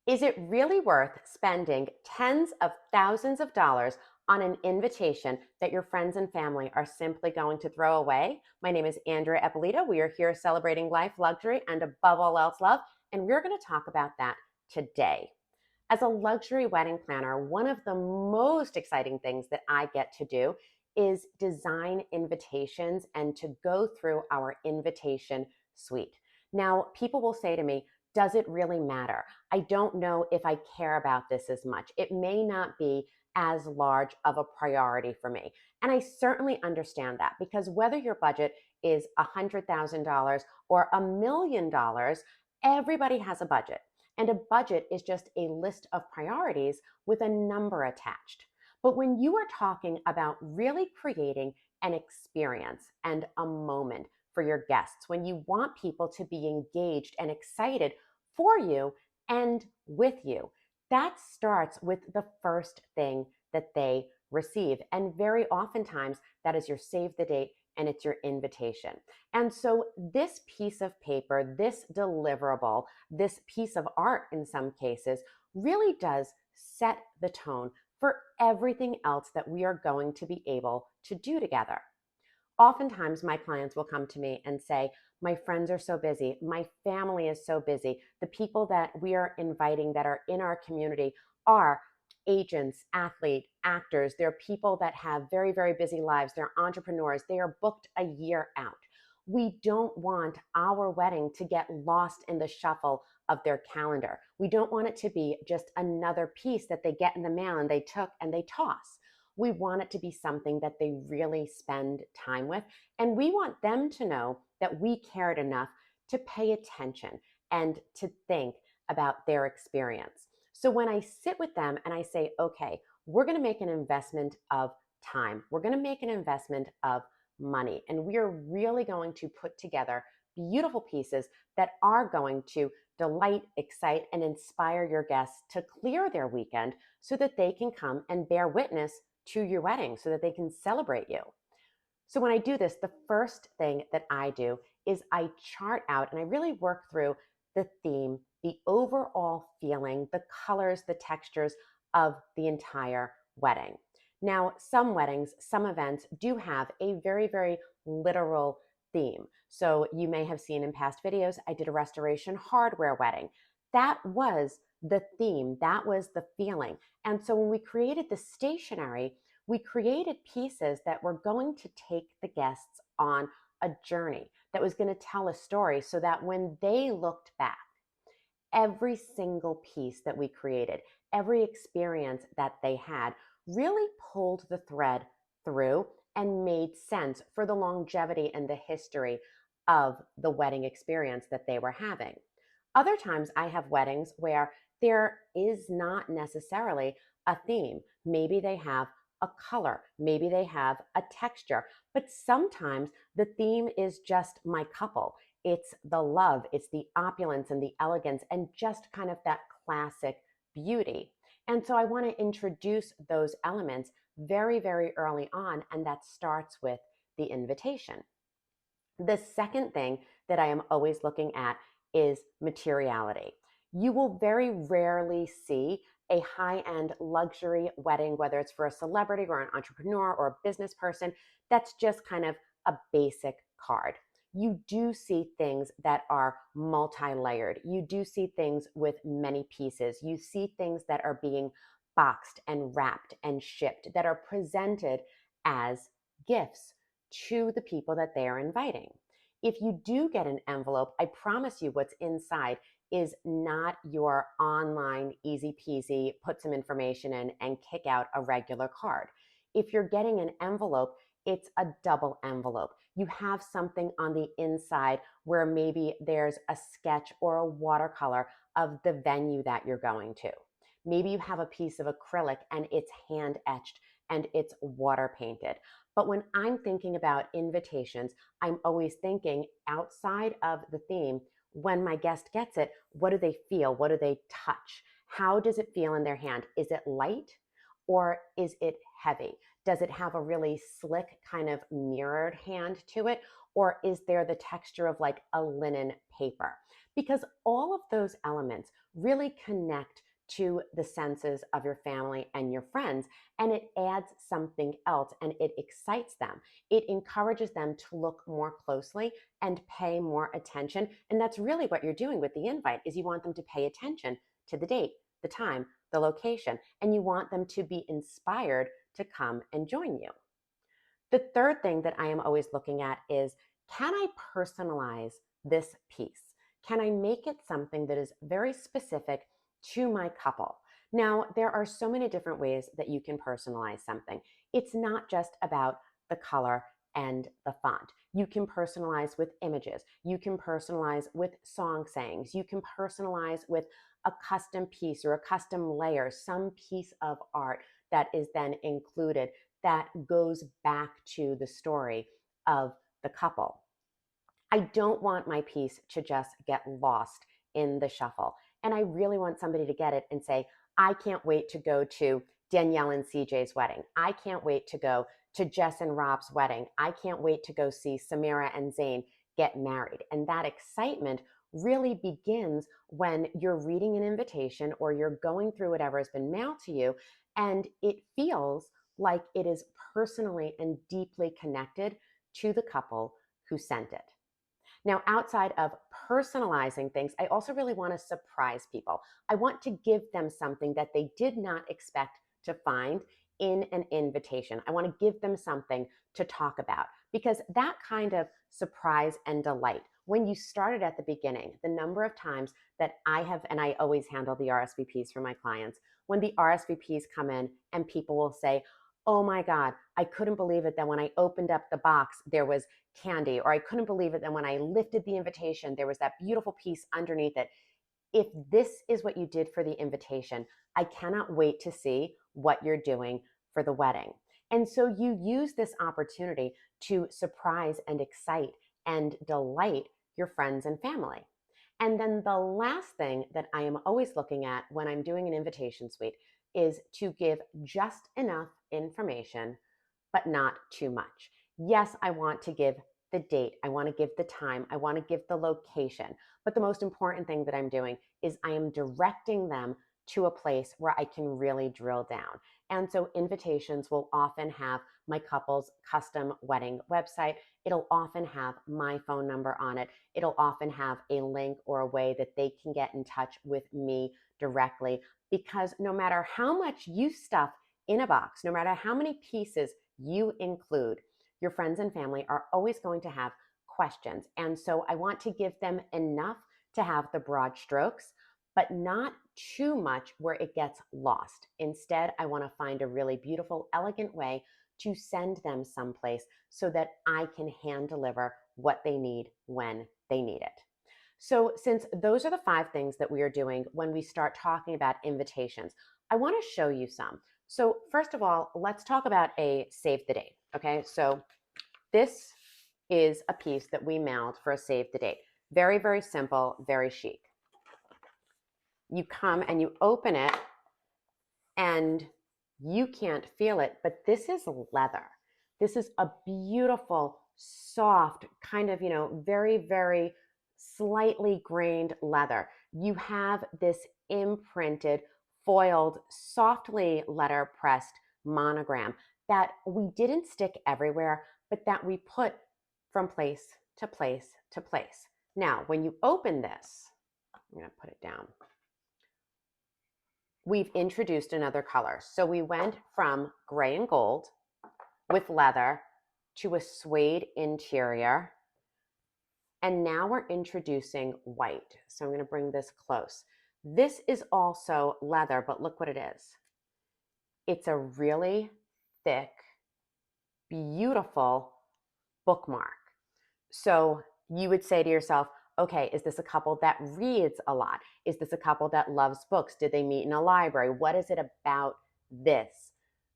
Is it really worth spending tens of thousands of dollars on an invitation that your friends and family are simply going to throw away? My name is Andrea Eppolito. We are here celebrating life, luxury, and above all else, love. And we're going to talk about that today. As a luxury wedding planner, one of the most exciting things that I get to do is design invitations and to go through our invitation suite. Now, people will say to me, does it really matter? I don't know if I care about this as much. It may not be as large of a priority for me. And I certainly understand that because whether your budget is $100,000 or $1 million, everybody has a budget. And a budget is just a list of priorities with a number attached. But when you are talking about really creating an experience and a moment for your guests, when you want people to be engaged and excited for you and with you, that starts with the first thing that they receive. And very oftentimes, that is your save the date and it's your invitation. And so, this piece of paper, this deliverable, this piece of art in some cases, really does set the tone for everything else that we are going to be able to do together. Oftentimes, my clients will come to me and say, my friends are so busy. My family is so busy. The people that we are inviting that are in our community are agents, athletes, actors. They're people that have very, very busy lives. They're entrepreneurs. They are booked a year out. We don't want our wedding to get lost in the shuffle of their calendar. We don't want it to be just another piece that they get in the mail and they took and they toss. We want it to be something that they really spend time with. And we want them to know that we cared enough to pay attention and to think about their experience. So when I sit with them and I say, okay, we're going to make an investment of time, we're going to make an investment of money, and we are really going to put together beautiful pieces that are going to delight, excite, and inspire your guests to clear their weekend so that they can come and bear witness to your wedding so that they can celebrate you. So when I do this, the first thing that I do is I chart out and I really work through the theme, the overall feeling, the colors, the textures of the entire wedding. Now, some weddings, some events do have a very, very literal theme. So you may have seen in past videos, I did a restoration hardware wedding. That was the theme, that was the feeling. And so when we created the stationery, we created pieces that were going to take the guests on a journey that was going to tell a story so that when they looked back, every single piece that we created, every experience that they had really pulled the thread through and made sense for the longevity and the history of the wedding experience that they were having. Other times I have weddings where there is not necessarily a theme. Maybe they have a color, maybe they have a texture, but sometimes the theme is just my couple. It's the love, it's the opulence and the elegance, and just kind of that classic beauty. And so I want to introduce those elements very, very early on, and that starts with the invitation. The second thing that I am always looking at is materiality. You will very rarely see a high-end luxury wedding, whether it's for a celebrity or an entrepreneur or a business person, that's just kind of a basic card. You do see things that are multi-layered. You do see things with many pieces. You see things that are being boxed and wrapped and shipped that are presented as gifts to the people that they are inviting. If you do get an envelope, I promise you what's inside is not your online easy peasy, put some information in and kick out a regular card. If you're getting an envelope, it's a double envelope. You have something on the inside where maybe there's a sketch or a watercolor of the venue that you're going to. Maybe you have a piece of acrylic and it's hand etched and it's water painted. But when I'm thinking about invitations, I'm always thinking outside of the theme. When my guest gets it, what do they feel? What do they touch? How does it feel in their hand? Is it light or is it heavy? Does it have a really slick kind of mirrored hand to it? Or is there the texture of like a linen paper? Because all of those elements really connect to the senses of your family and your friends, and it adds something else and it excites them. It encourages them to look more closely and pay more attention. And that's really what you're doing with the invite, is you want them to pay attention to the date, the time, the location, and you want them to be inspired to come and join you. The third thing that I am always looking at is, can I personalize this piece? Can I make it something that is very specific to my couple? Now, there are so many different ways that you can personalize something. It's not just about the color and the font. You can personalize with images. You can personalize with song sayings. You can personalize with a custom piece or a custom layer, some piece of art that is then included that goes back to the story of the couple. I don't want my piece to just get lost in the shuffle. And I really want somebody to get it and say, I can't wait to go to Danielle and CJ's wedding. I can't wait to go to Jess and Rob's wedding. I can't wait to go see Samira and Zayn get married. And that excitement really begins when you're reading an invitation or you're going through whatever has been mailed to you, and it feels like it is personally and deeply connected to the couple who sent it. Now, outside of personalizing things, I also really want to surprise people. I want to give them something that they did not expect to find in an invitation. I want to give them something to talk about, because that kind of surprise and delight, when you started at the beginning, the number of times that I have, and I always handle the RSVPs for my clients, when the RSVPs come in and people will say, oh my God, I couldn't believe it that when I opened up the box, there was candy, or I couldn't believe it that when I lifted the invitation, there was that beautiful piece underneath it. If this is what you did for the invitation, I cannot wait to see what you're doing for the wedding. And so you use this opportunity to surprise and excite and delight your friends and family. And then the last thing that I am always looking at when I'm doing an invitation suite is to give just enough information, but not too much. Yes, I want to give the date, I want to give the time, I want to give the location. But the most important thing that I'm doing is I am directing them to a place where I can really drill down. And so invitations will often have my couple's custom wedding website. It'll often have my phone number on it. It'll often have a link or a way that they can get in touch with me directly, because no matter how much you stuff in a box, no matter how many pieces you include, your friends and family are always going to have questions. And so I want to give them enough to have the broad strokes, but not too much where it gets lost. Instead, I want to find a really beautiful, elegant way to send them someplace so that I can hand deliver what they need when they need it. So since those are the 5 things that we are doing when we start talking about invitations, I want to show you some. So first of all, let's talk about a save the date. Okay, so this is a piece that we mailed for a save the date. Very, very simple, very chic. You come and you open it and you can't feel it, but this is leather. This is a beautiful, soft, kind of, very, very slightly grained leather. You have this imprinted, foiled, softly letter pressed monogram that we didn't stick everywhere, but that we put from place to place to place. Now, when you open this, I'm going to put it down. We've introduced another color. So we went from gray and gold with leather to a suede interior. And now we're introducing white. So I'm going to bring this close. This is also leather, but look what it is. It's a really thick, beautiful bookmark. So you would say to yourself, okay, is this a couple that reads a lot? Is this a couple that loves books? Did they meet in a library? What is it about this?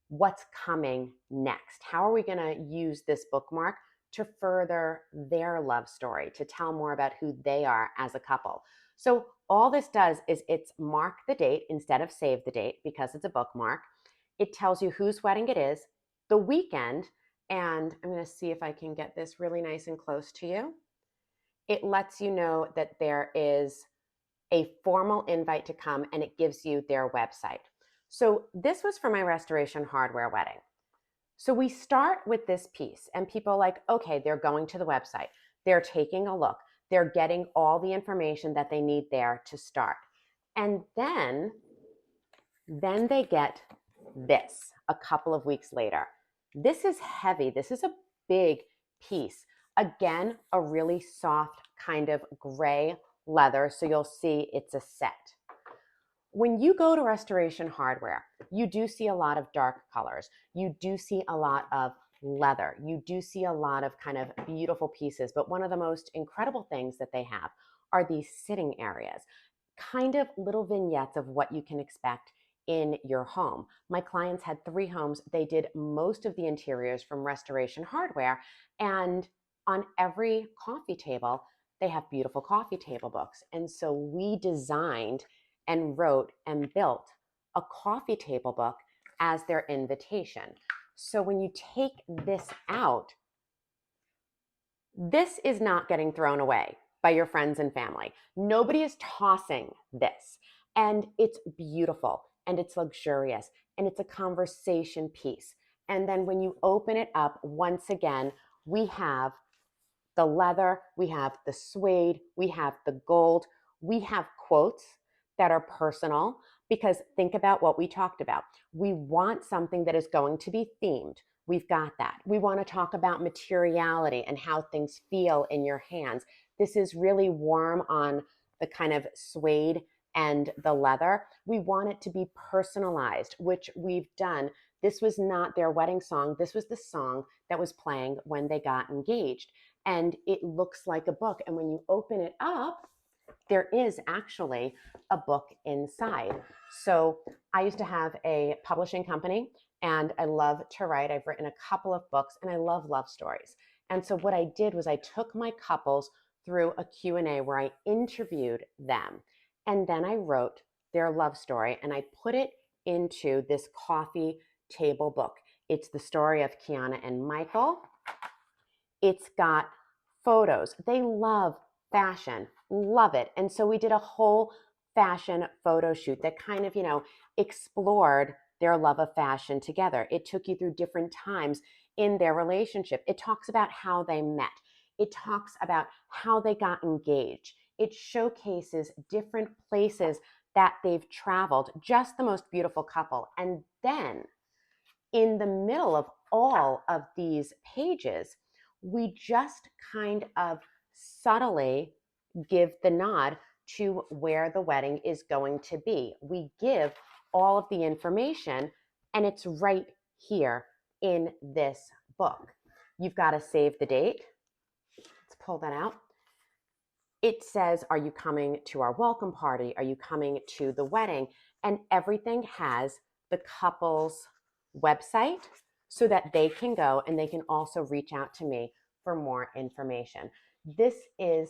What's coming next? How are we going to use this bookmark to further their love story, to tell more about who they are as a couple? So all this does is it's mark the date instead of save the date, because it's a bookmark. It tells you whose wedding it is, the weekend, And I'm going to see if I can get this really nice and close to you. It lets you know that there is a formal invite to come, and it gives you their website. So this was for my restoration hardware wedding. So we start with this piece, and people are like, okay, they're going to the website. They're taking a look. They're getting all the information that they need there to start. And then they get this a couple of weeks later. This is heavy. This is a big piece. Again, a really soft kind of gray leather. So you'll see it's a set. When you go to restoration hardware, you do see a lot of dark colors. You do see a lot of leather. You do see a lot of kind of beautiful pieces. But one of the most incredible things that they have are these sitting areas, kind of little vignettes of what you can expect in your home. My clients had 3 homes. They did most of the interiors from restoration hardware. And on every coffee table, they have beautiful coffee table books. And so we designed and wrote and built a coffee table book as their invitation. So when you take this out, this is not getting thrown away by your friends and family. Nobody is tossing this. And it's beautiful and it's luxurious and it's a conversation piece. And then when you open it up, once again, we have the leather, we have the suede, we have the gold, we have quotes that are personal, because think about what we talked about. We want something that is going to be themed. We've got that. We want to talk about materiality and how things feel in your hands. This is really warm on the kind of suede and the leather. We want it to be personalized, which we've done. This was not their wedding song. This was the song that was playing when they got engaged. And it looks like a book. And when you open it up, there is actually a book inside. So I used to have a publishing company and I love to write. I've written a couple of books and I love love stories. And so what I did was I took my couples through a Q&A where I interviewed them. And then I wrote their love story and I put it into this coffee table book. It's the story of Kiana and Michael. It's got photos. They love fashion, love it. And so we did a whole fashion photo shoot that kind of, explored their love of fashion together. It took you through different times in their relationship. It talks about how they met. It talks about how they got engaged. It showcases different places that they've traveled, just the most beautiful couple. And then in the middle of all of these pages, we just kind of subtly give the nod to where the wedding is going to be. We give all of the information, and it's right here in this book. You've got to save the date. Let's pull that out. It says, are you coming to our welcome party? Are you coming to the wedding? And everything has the couple's website so that they can go and they can also reach out to me for more information. This is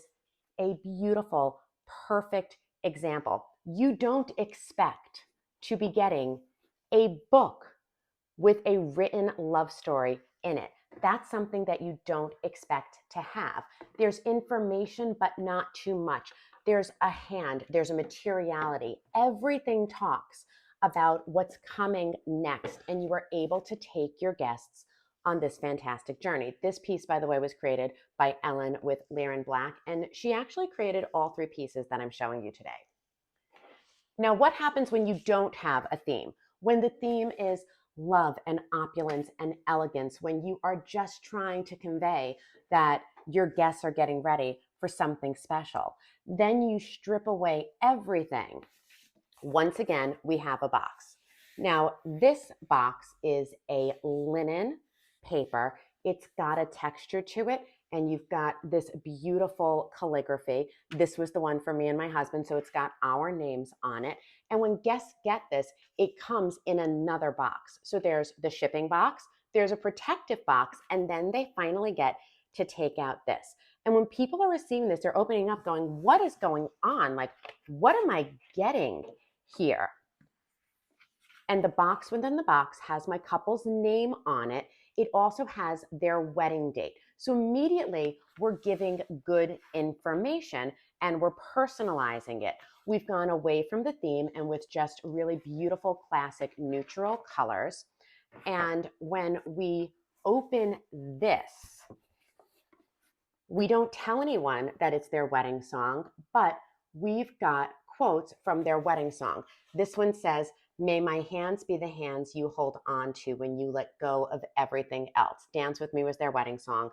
a beautiful, perfect example. You don't expect to be getting a book with a written love story in it. That's something that you don't expect to have. There's information, but not too much. There's a hand, there's a materiality. Everything talks about what's coming next, and you are able to take your guests on this fantastic journey. This piece, by the way, was created by Ellen with Liren Black, and she actually created all 3 pieces that I'm showing you today. Now, what happens when you don't have a theme? When the theme is love and opulence and elegance, when you are just trying to convey that your guests are getting ready for something special, then you strip away everything. Once again, we have a box. Now, this box is a linen paper. It's got a texture to it, and you've got this beautiful calligraphy. This was the one for me and my husband, so it's got our names on it. And when guests get this, it comes in another box. So there's the shipping box, there's a protective box, and then they finally get to take out this. And when people are receiving this, they're opening up going, what is going on? Like, what am I getting here? And the box within the box has my couple's name on it. it also has their wedding date. So immediately we're giving good information and we're personalizing it. We've gone away from the theme and with just really beautiful, classic, neutral colors. And when we open this, we don't tell anyone that it's their wedding song, but we've got quotes from their wedding song. This one says, "May my hands be the hands you hold on to when you let go of everything else." Dance With Me was their wedding song.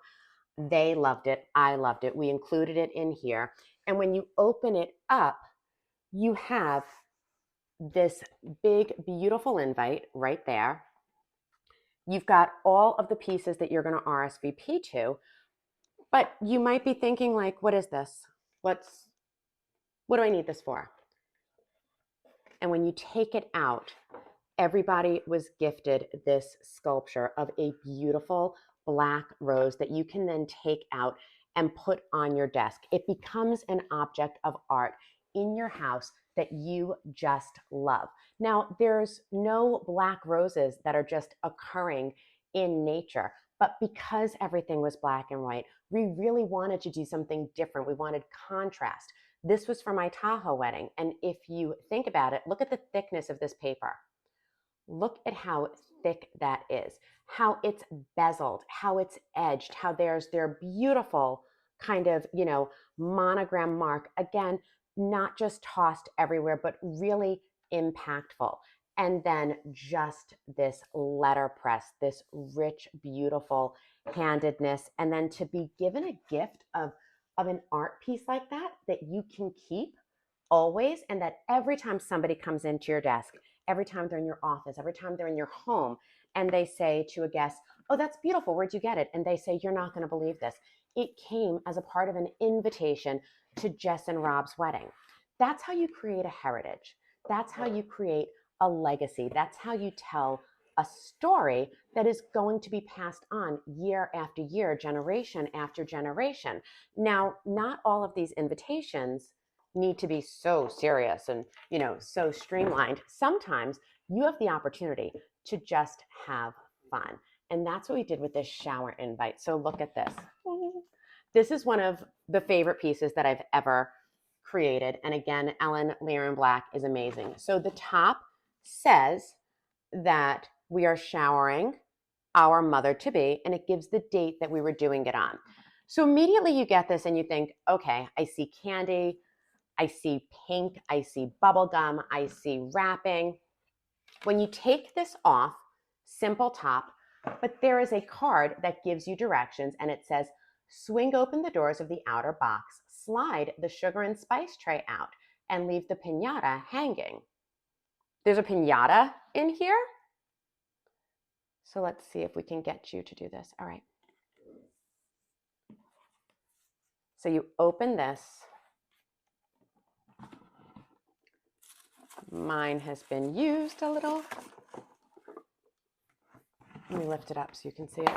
They loved it. I loved it. We included it in here. And when you open it up, you have this big, beautiful invite right there. You've got all of the pieces that you're going to RSVP to, but you might be thinking like, what is this? What do I need this for? And when you take it out, everybody was gifted this sculpture of a beautiful black rose that you can then take out and put on your desk. It becomes an object of art in your house that you just love. Now, there's no black roses that are just occurring in nature, but because everything was black and white, we really wanted to do something different. We wanted contrast. This was for my Tahoe wedding. And if you think about it, look at the thickness of this paper. Look at how thick that is, how it's bezeled, how it's edged, how there's their beautiful kind of, monogram mark. Again, not just tossed everywhere, but really impactful. And then just this letterpress, this rich, beautiful handedness. And then to be given a gift of an art piece like that you can keep always, and that every time somebody comes into your desk, every time they're in your office, every time they're in your home, and they say to a guest, "Oh, that's beautiful. Where'd you get it?" And they say, "You're not going to believe this. It came as a part of an invitation to Jess and Rob's wedding." That's how you create a heritage. That's how you create a legacy. That's how you tell a story that is going to be passed on year after year, generation after generation. Now, not all of these invitations need to be so serious and, so streamlined. Sometimes you have the opportunity to just have fun. And that's what we did with this shower invite. So look at this. This is one of the favorite pieces that I've ever created. And again, Ellen Lear in Black is amazing. So the top says that we are showering our mother-to-be, and it gives the date that we were doing it on. So immediately you get this and you think, okay, I see candy, I see pink, I see bubble gum, I see wrapping. When you take this off, simple top, but there is a card that gives you directions and it says, swing open the doors of the outer box, slide the sugar and spice tray out, and leave the piñata hanging. There's a piñata in here. So let's see if we can get you to do this. All right. So you open this. Mine has been used a little. Let me lift it up so you can see it.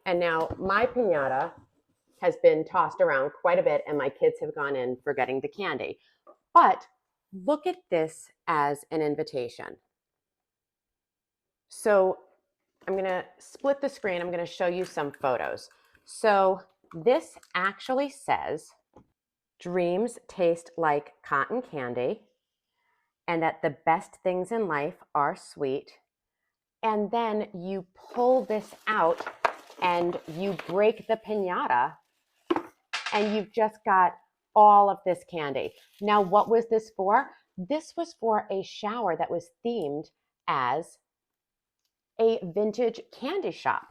And now my piñata has been tossed around quite a bit and my kids have gone in forgetting the candy. But look at this as an invitation. So I'm going to split the screen. I'm going to show you some photos. So this actually says, dreams taste like cotton candy, and that the best things in life are sweet. And then you pull this out and you break the piñata and you've just got all of this candy. Now, what was this for? This was for a shower that was themed as a vintage candy shop.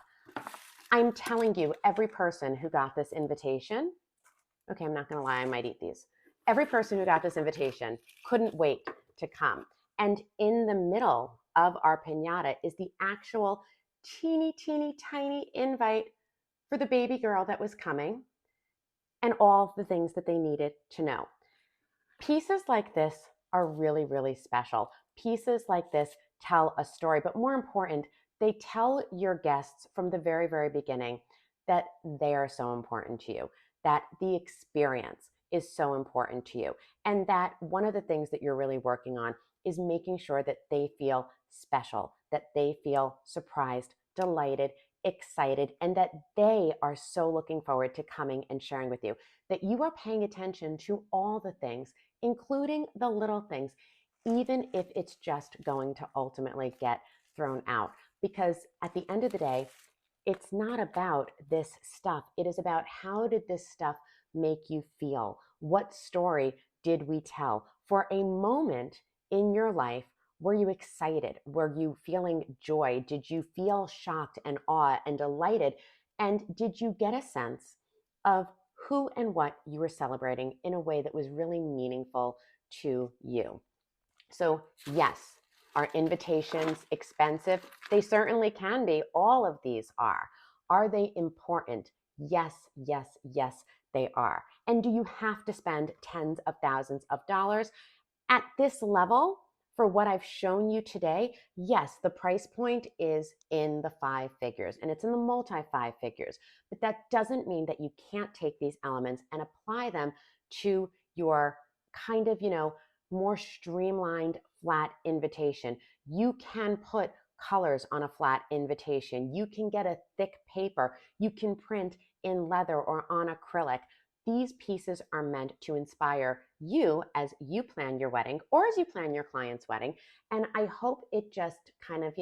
I'm telling you, every person who got this invitation, okay, I'm not gonna lie, I might eat these. Every person who got this invitation couldn't wait to come. And in the middle of our piñata is the actual teeny, teeny, tiny invite for the baby girl that was coming and all the things that they needed to know. Pieces like this are really, really special. Pieces like this tell a story, but more important, they tell your guests from the very, very beginning that they are so important to you, that the experience is so important to you, and that one of the things that you're really working on is making sure that they feel special, that they feel surprised, delighted, excited, and that they are so looking forward to coming and sharing with you, that you are paying attention to all the things, including the little things, even if it's just going to ultimately get thrown out. Because at the end of the day, it's not about this stuff. It is about, how did this stuff make you feel? What story did we tell? For a moment in your life, were you excited? Were you feeling joy? Did you feel shocked and awe and delighted? And did you get a sense of who and what you were celebrating in a way that was really meaningful to you? So, yes, are invitations expensive? They certainly can be. All of these are. Are they important? Yes, yes, yes, they are. And do you have to spend tens of thousands of dollars? At this level, for what I've shown you today, yes, the price point is in the five figures, and it's in the multi-five figures. But that doesn't mean that you can't take these elements and apply them to your kind of, more streamlined flat invitation. You can put colors on a flat invitation. You can get a thick paper. You can print in leather or on acrylic. These pieces are meant to inspire you as you plan your wedding or as you plan your client's wedding. And I hope it just kind of,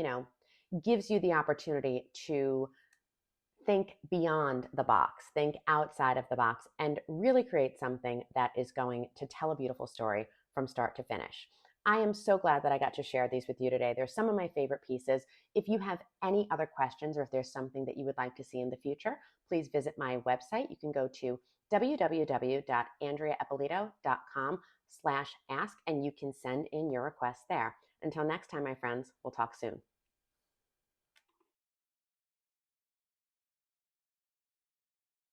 gives you the opportunity to think beyond the box, think outside of the box, and really create something that is going to tell a beautiful story from start to finish. I am so glad that I got to share these with you today. They're some of my favorite pieces. If you have any other questions, or if there's something that you would like to see in the future, please visit my website. You can go to www.andreaeppolito.com/ask, and you can send in your request there. Until next time, my friends, we'll talk soon.